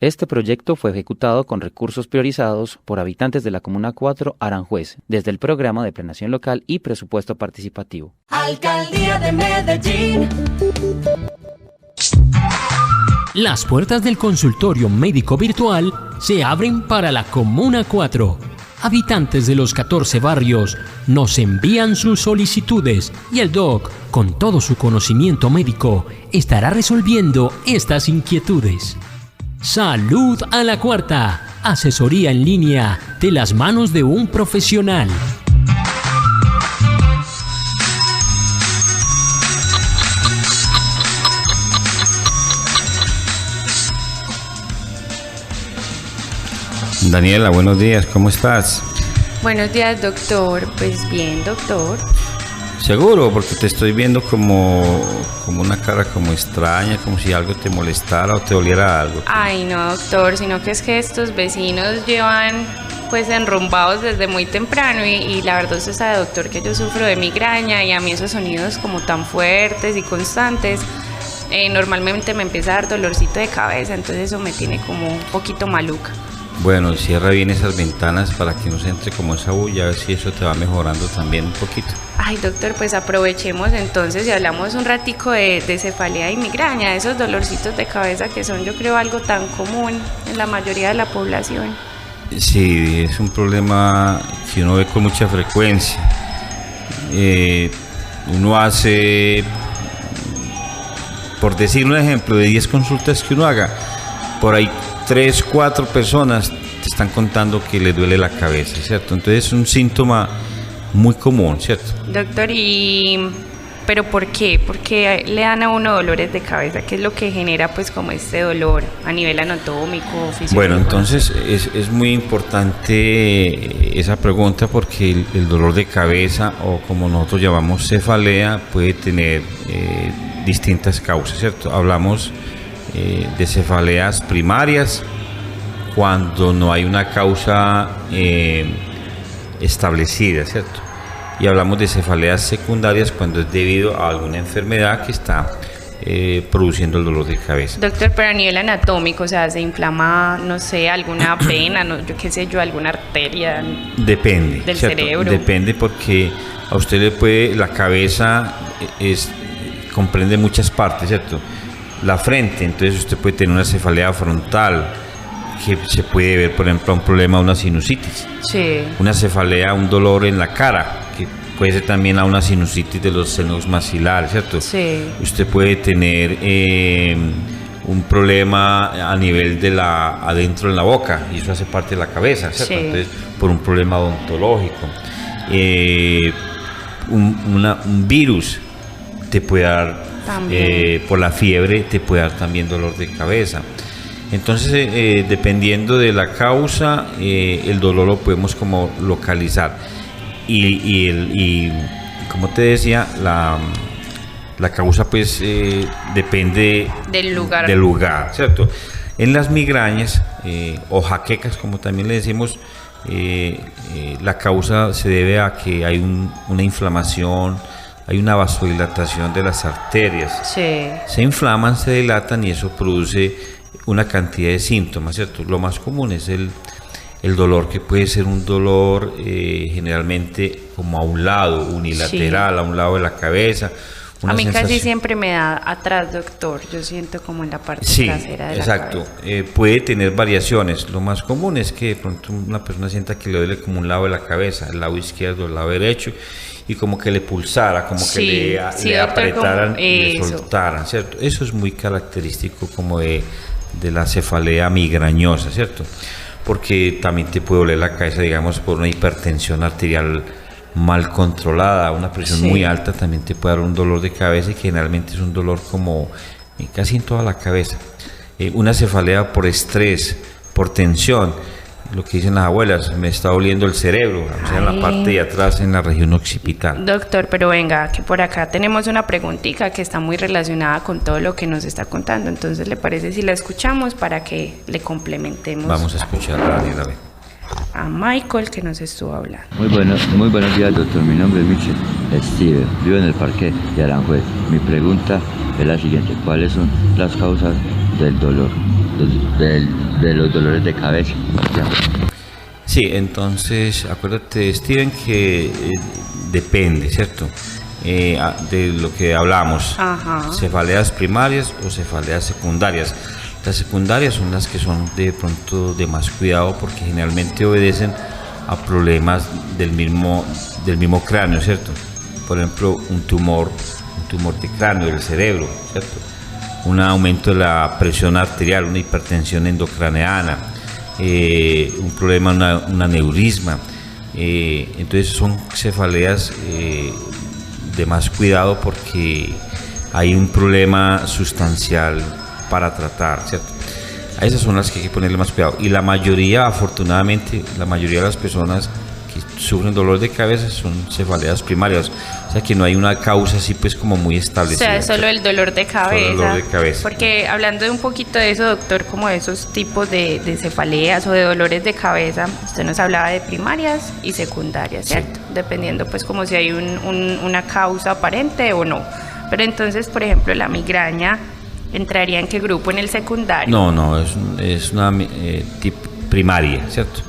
Este proyecto fue ejecutado con recursos priorizados por habitantes de la Comuna 4 Aranjuez, desde el Programa de Planeación Local y Presupuesto Participativo. Alcaldía de Medellín. Las puertas del consultorio médico virtual se abren para la Comuna 4. Habitantes de los 14 barrios nos envían sus solicitudes y el DOC, con todo su conocimiento médico, estará resolviendo estas inquietudes. Salud a la Cuarta. Asesoría en línea de las manos de un profesional. Daniela, buenos días, ¿cómo estás? Buenos días, doctor. Pues bien, doctor. ¿Seguro? Porque te estoy viendo como una cara como extraña, como si algo te molestara o te doliera algo. Ay, no, doctor, sino que es que estos vecinos llevan pues enrumbados desde muy temprano y la verdad usted sabe, doctor, que yo sufro de migraña y a mí esos sonidos como tan fuertes y constantes normalmente me empieza a dar dolorcito de cabeza, entonces eso me tiene como un poquito maluca. Bueno, cierra bien esas ventanas para que no se entre como esa bulla, a ver si eso te va mejorando también un poquito. Ay, doctor, pues aprovechemos entonces y hablamos un ratico de cefalea y migraña, de esos dolorcitos de cabeza que son, yo creo, algo tan común en la mayoría de la población. Sí, es un problema que uno ve con mucha frecuencia. Uno hace, por decir un ejemplo, de 10 consultas que uno haga, por ahí 3, 4 personas te están contando que le duele la cabeza, ¿cierto? Entonces es un síntoma muy común, ¿cierto? Doctor, ¿pero por qué? ¿Por qué le dan a uno dolores de cabeza? ¿Qué es lo que genera pues como este dolor a nivel anatómico, fisiológico? Bueno, entonces es muy importante esa pregunta porque el dolor de cabeza, o como nosotros llamamos cefalea, puede tener distintas causas, ¿cierto? Hablamos de cefaleas primarias cuando no hay una causa establecida, ¿cierto? Y hablamos de cefaleas secundarias cuando es debido a alguna enfermedad que está produciendo el dolor de cabeza. Doctor, pero a nivel anatómico, o sea, se inflama, no sé, alguna vena, no, yo qué sé yo, alguna arteria. Depende del ¿cierto? Cerebro. Depende porque a usted le puede, la cabeza comprende muchas partes, ¿cierto? La frente, entonces usted puede tener una cefalea frontal que se puede ver, por ejemplo, a un problema de una sinusitis. Sí. Una cefalea, un dolor en la cara, que puede ser también a una sinusitis de los senos maxilares, ¿cierto? Sí. Usted puede tener un problema a nivel de adentro en la boca, y eso hace parte de la cabeza, ¿cierto? Sí. Entonces, por un problema odontológico. Un virus te puede dar, por la fiebre, te puede dar también dolor de cabeza. Entonces, dependiendo de la causa, el dolor lo podemos como localizar. Y como te decía, la causa pues depende del lugar, ¿cierto? En las migrañas o jaquecas, como también le decimos, la causa se debe a que hay una inflamación, hay una vasodilatación de las arterias. Sí. Se inflaman, se dilatan y eso produce una cantidad de síntomas, ¿cierto? Lo más común es el dolor, que puede ser un dolor generalmente como a un lado, unilateral, sí, a un lado de la cabeza. A mí casi siempre me da atrás, doctor. Yo siento como en la parte trasera de la cabeza. Puede tener variaciones. Lo más común es que de pronto una persona sienta que le duele como un lado de la cabeza, el lado izquierdo, el lado derecho, y como que le pulsara, como que le apretaran y le soltaran, ¿cierto? Eso es muy característico como de la cefalea migrañosa, ¿cierto? Porque también te puede doler la cabeza, digamos, por una hipertensión arterial mal controlada. Una presión muy alta también te puede dar un dolor de cabeza, y generalmente es un dolor como casi en toda la cabeza. Una cefalea por estrés, por tensión, lo que dicen las abuelas, me está doliendo el cerebro, o sea, en la parte de atrás, en la región occipital. Doctor, pero venga, que por acá tenemos una preguntita que está muy relacionada con todo lo que nos está contando. Entonces, ¿le parece si la escuchamos para que le complementemos? Vamos a escucharla, Daniela. A Michael, que nos estuvo hablando. Muy buenos días, doctor. Mi nombre es Michel Steven, vivo en el Parque de Aranjuez. Mi pregunta es la siguiente: ¿cuáles son las causas del dolor, de los dolores de cabeza. Ya. Sí, entonces acuérdate, Steven, que depende, ¿cierto? De lo que hablamos, cefaleas primarias o cefaleas secundarias. Las secundarias son las que son de pronto de más cuidado porque generalmente obedecen a problemas del mismo cráneo, ¿cierto? Por ejemplo, un tumor de cráneo del cerebro, ¿cierto? Un aumento de la presión arterial, una hipertensión endocraneana, un problema, un aneurisma. Entonces son cefaleas de más cuidado porque hay un problema sustancial para tratar, ¿cierto? A esas son las que hay que ponerle más cuidado. Y la mayoría, afortunadamente, la mayoría de las personas que sufren dolor de cabeza son cefaleas primarias. O sea que no hay una causa así pues como muy establecida. O sea, es solo el dolor de cabeza. Solo el dolor de cabeza. Porque hablando de un poquito de eso, doctor, como de esos tipos de cefaleas o de dolores de cabeza, usted nos hablaba de primarias y secundarias, ¿cierto? Sí. Dependiendo pues como si hay una causa aparente o no. Pero entonces, por ejemplo, la migraña, ¿entraría en qué grupo? ¿En el secundario? No, es una tipo primaria, ¿cierto?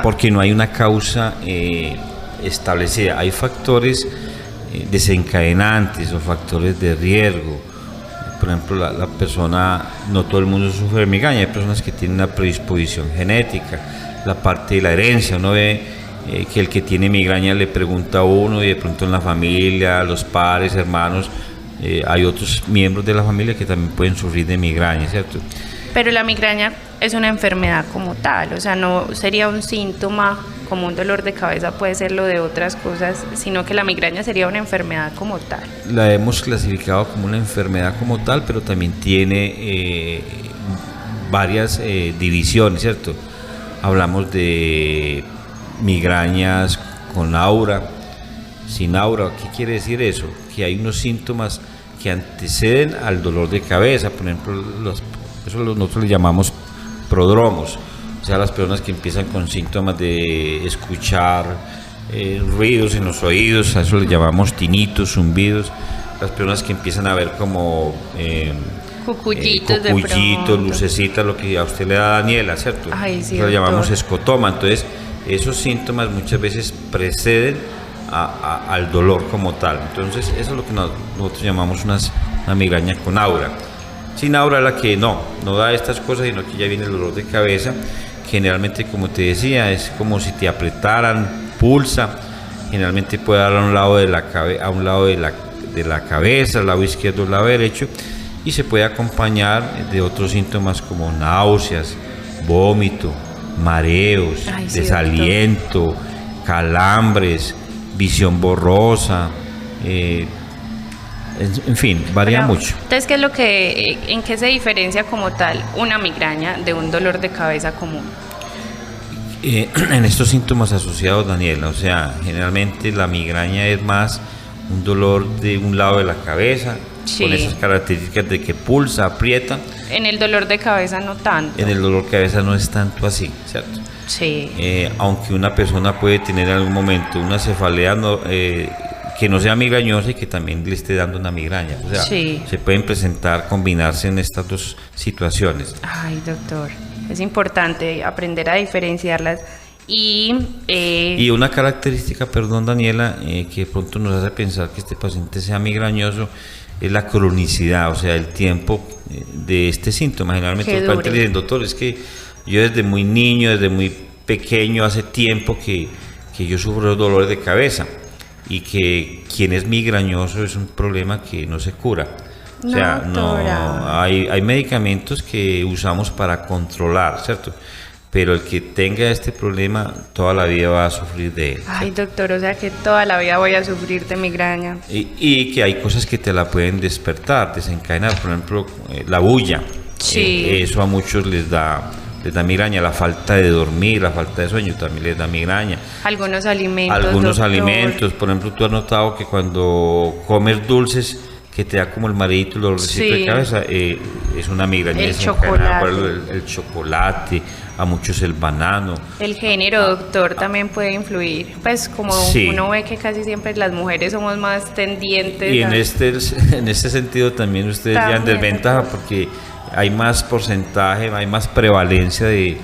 Porque no hay una causa establecida. Hay factores desencadenantes o factores de riesgo. Por ejemplo, la persona, no todo el mundo sufre de migraña, hay personas que tienen una predisposición genética, la parte de la herencia. Uno ve que el que tiene migraña le pregunta a uno y de pronto en la familia, los padres, hermanos, hay otros miembros de la familia que también pueden sufrir de migraña, ¿cierto? Pero la migraña es una enfermedad como tal, o sea, no sería un síntoma como un dolor de cabeza, puede ser lo de otras cosas, sino que la migraña sería una enfermedad como tal. La hemos clasificado como una enfermedad como tal, pero también tiene varias divisiones, ¿cierto? Hablamos de migrañas con aura, sin aura. ¿Qué quiere decir eso? Que hay unos síntomas que anteceden al dolor de cabeza, por ejemplo, eso nosotros le llamamos prodromos, o sea, las personas que empiezan con síntomas de escuchar ruidos en los oídos, a eso le llamamos tinitos, zumbidos, las personas que empiezan a ver como cucuyitos, lucecitas, lo que a usted le da Daniela, ¿cierto? Ay, sí, eso le llamamos escotoma. Entonces, esos síntomas muchas veces preceden al dolor como tal. Entonces, eso es lo que nosotros llamamos una migraña con aura. Sin aura, la que no da estas cosas, sino que ya viene el dolor de cabeza. Generalmente, como te decía, es como si te apretaran, pulsa. Generalmente puede dar a un lado de la cabeza, al lado izquierdo, al lado derecho, y se puede acompañar de otros síntomas como náuseas, vómito, mareos, desaliento, calambres, visión borrosa, en fin, varía mucho. Entonces, ¿en qué se diferencia como tal una migraña de un dolor de cabeza común? En estos síntomas asociados, Daniela, o sea, generalmente la migraña es más un dolor de un lado de la cabeza, sí, con esas características de que pulsa, aprieta. En el dolor de cabeza no tanto. En el dolor de cabeza no es tanto así, ¿cierto? Sí. Aunque una persona puede tener en algún momento una cefalea que no sea migrañosa y que también le esté dando una migraña. O sea, sí, se pueden combinarse en estas dos situaciones. Ay, doctor, es importante aprender a diferenciarlas. Y una característica, perdón, Daniela, que de pronto nos hace pensar que este paciente sea migrañoso es la cronicidad, o sea, el tiempo de este síntoma. Generalmente los pacientes le dicen, doctor, es que yo desde muy niño, desde muy pequeño, hace tiempo que yo sufro dolores de cabeza, y que quien es migrañoso es un problema que no se cura. O sea, hay medicamentos que usamos para controlar, ¿cierto? Pero el que tenga este problema toda la vida va a sufrir de él. Ay, doctor, o sea que toda la vida voy a sufrir de migraña. Y que hay cosas que te la pueden despertar, desencadenar, por ejemplo, la bulla. Sí. Eso a muchos les da migraña, la falta de dormir, la falta de sueño también les da migraña. Algunos alimentos, por ejemplo, tú has notado que cuando comes dulces que te da como el mareito, el dolorcito de cabeza, es una migraña. El chocolate. El chocolate, a muchos el banano. El género, doctor, también puede influir. Pues como uno ve que casi siempre las mujeres somos más tendientes. Y en este sentido también ustedes ya en desventaja porque hay más porcentaje, hay más prevalencia de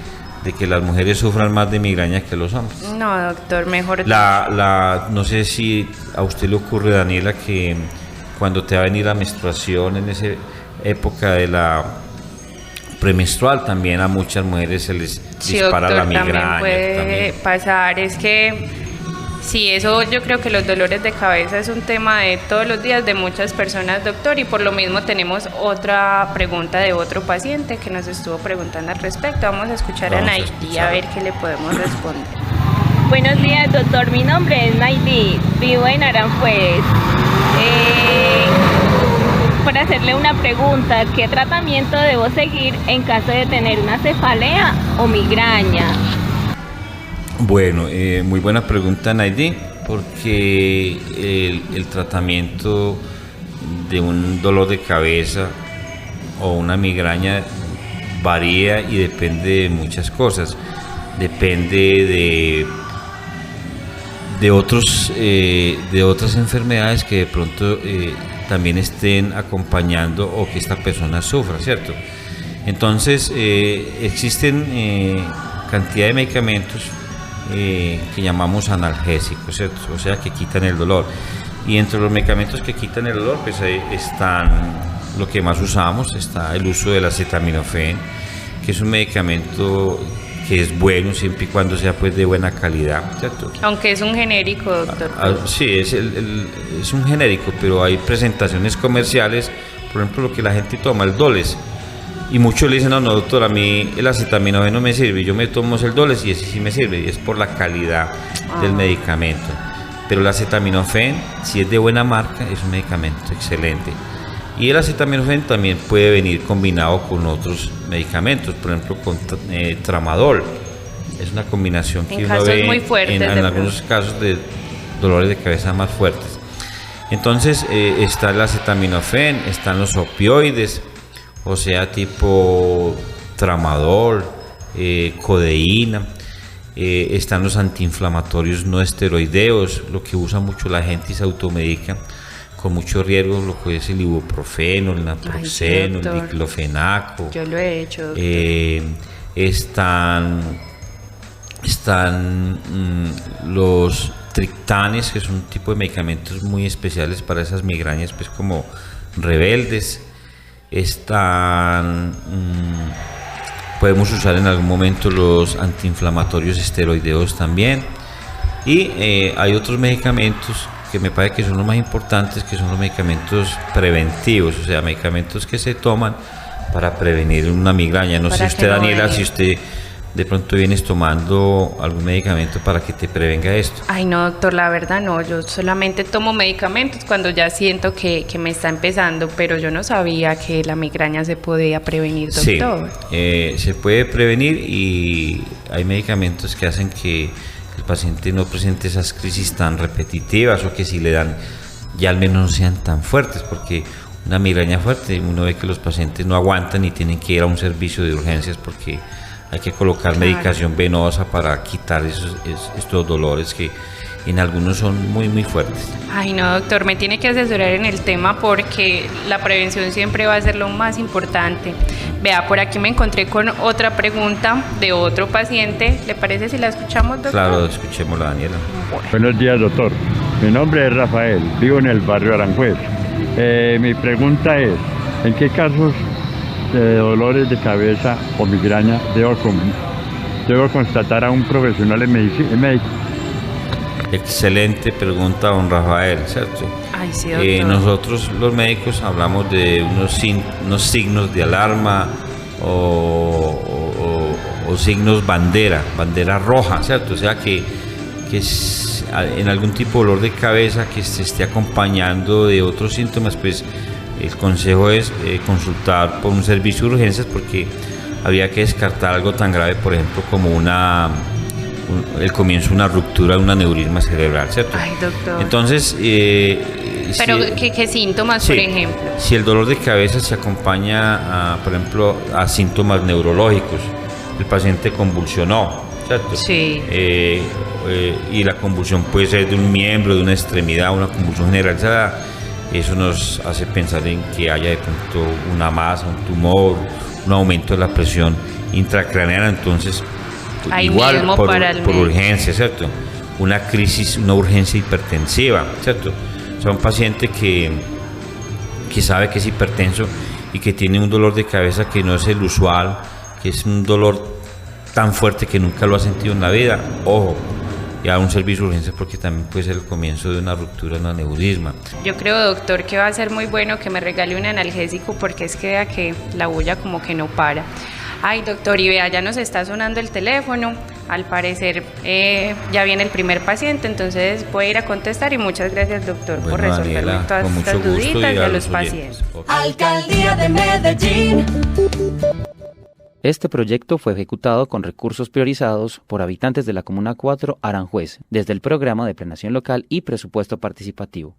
que las mujeres sufran más de migraña que los hombres. No, doctor, mejor. No sé si a usted le ocurre, Daniela, que cuando te va a venir la menstruación en esa época de la premenstrual, también a muchas mujeres se les dispara doctor, la migraña. También puede pasar, es que sí, eso yo creo que los dolores de cabeza es un tema de todos los días de muchas personas, doctor, y por lo mismo tenemos otra pregunta de otro paciente que nos estuvo preguntando al respecto. Vamos a escuchar a Naidi a ver qué le podemos responder. Buenos días, doctor, mi nombre es Naidi, vivo en Aranjuez. Para hacerle una pregunta, ¿qué tratamiento debo seguir en caso de tener una cefalea o migraña? Bueno, muy buena pregunta, Naidi, porque el tratamiento de un dolor de cabeza o una migraña varía y depende de muchas cosas. Depende de otras enfermedades que de pronto también estén acompañando o que esta persona sufra, ¿cierto? Entonces existen cantidad de medicamentos que llamamos analgésicos, ¿cierto? O sea, que quitan el dolor. Y entre los medicamentos que quitan el dolor, pues ahí están lo que más usamos, está el uso del acetaminofén, que es un medicamento que es bueno siempre y cuando sea pues de buena calidad, ¿cierto? Aunque es un genérico, doctor. Sí, es un genérico, pero hay presentaciones comerciales, por ejemplo, lo que la gente toma, el Doles, y muchos le dicen, no, doctor, a mí el acetaminofén no me sirve, yo me tomo el Doles y ese sí me sirve, y es por la calidad del medicamento. Pero el acetaminofén, si es de buena marca, es un medicamento excelente. Y el acetaminofén también puede venir combinado con otros medicamentos, por ejemplo con tramadol. Es una combinación que uno ve muy fuertes, en algunos casos de dolores de cabeza más fuertes. Entonces está el acetaminofén, están los opioides, o sea, tipo tramadol, codeína. Están los antiinflamatorios no esteroideos, lo que usa mucho la gente y se automedica con mucho riesgo, lo que es el ibuprofeno, el naproxeno, el diclofenaco. Yo lo he hecho, doctor. Están los triptanes, que son un tipo de medicamentos muy especiales para esas migrañas, pues como rebeldes. Podemos usar en algún momento los antiinflamatorios esteroideos también. Y hay otros medicamentos que me parece que son los más importantes, que son los medicamentos preventivos, o sea, medicamentos que se toman para prevenir una migraña. No sé usted, Daniela, si usted de pronto vienes tomando algún medicamento para que te prevenga esto. Ay, no, doctor, la verdad no, yo solamente tomo medicamentos cuando ya siento que me está empezando, pero yo no sabía que la migraña se podía prevenir, doctor. Sí, se puede prevenir y hay medicamentos que hacen que el paciente no presente esas crisis tan repetitivas, o que si le dan ya al menos no sean tan fuertes, porque una migraña fuerte uno ve que los pacientes no aguantan y tienen que ir a un servicio de urgencias porque hay que colocar medicación venosa para quitar estos dolores que en algunos son muy muy fuertes. Ay, no, doctor, me tiene que asesorar en el tema porque la prevención siempre va a ser lo más importante. Vea, por aquí me encontré con otra pregunta de otro paciente. ¿Le parece si la escuchamos, doctor? Claro, escuchémosla, Daniela. Buenos días, doctor. Mi nombre es Rafael, vivo en el barrio Aranjuez. Mi pregunta es, ¿en qué casos de dolores de cabeza o migraña debo constatar a un profesional en médico? Excelente pregunta, don Rafael, ¿cierto? Ay, sí, doctor. Nosotros los médicos hablamos de unos signos de alarma o signos bandera roja, ¿cierto? O sea que en algún tipo de dolor de cabeza que se esté acompañando de otros síntomas, pues el consejo es consultar por un servicio de urgencias, porque habría que descartar algo tan grave, por ejemplo, como una el comienzo de una ruptura de un aneurisma cerebral, ¿cierto? Ay, doctor. Entonces, pero ¿qué síntomas, por ejemplo? Si el dolor de cabeza se acompaña, por ejemplo, a síntomas neurológicos, el paciente convulsionó, ¿cierto? Sí. Y la convulsión puede ser de un miembro, de una extremidad, una convulsión generalizada. Eso nos hace pensar en que haya de pronto una masa, un tumor, un aumento de la presión intracraneal. Entonces, ahí igual por urgencia, ¿cierto? Una crisis, una urgencia hipertensiva, ¿cierto? O sea, un paciente que sabe que es hipertenso y que tiene un dolor de cabeza que no es el usual, que es un dolor tan fuerte que nunca lo ha sentido en la vida, ojo, y a un servicio de urgencias porque también puede ser el comienzo de una ruptura, de un aneurisma. Yo creo, doctor, que va a ser muy bueno que me regale un analgésico porque es que vea que la bulla como que no para. Ay, doctor, y vea, ya nos está sonando el teléfono. Al parecer ya viene el primer paciente, entonces voy a ir a contestar y muchas gracias, doctor, por resolverme todas estas duditas de los pacientes. Alcaldía de Medellín. Este proyecto fue ejecutado con recursos priorizados por habitantes de la Comuna 4 Aranjuez, desde el Programa de Planeación Local y Presupuesto Participativo.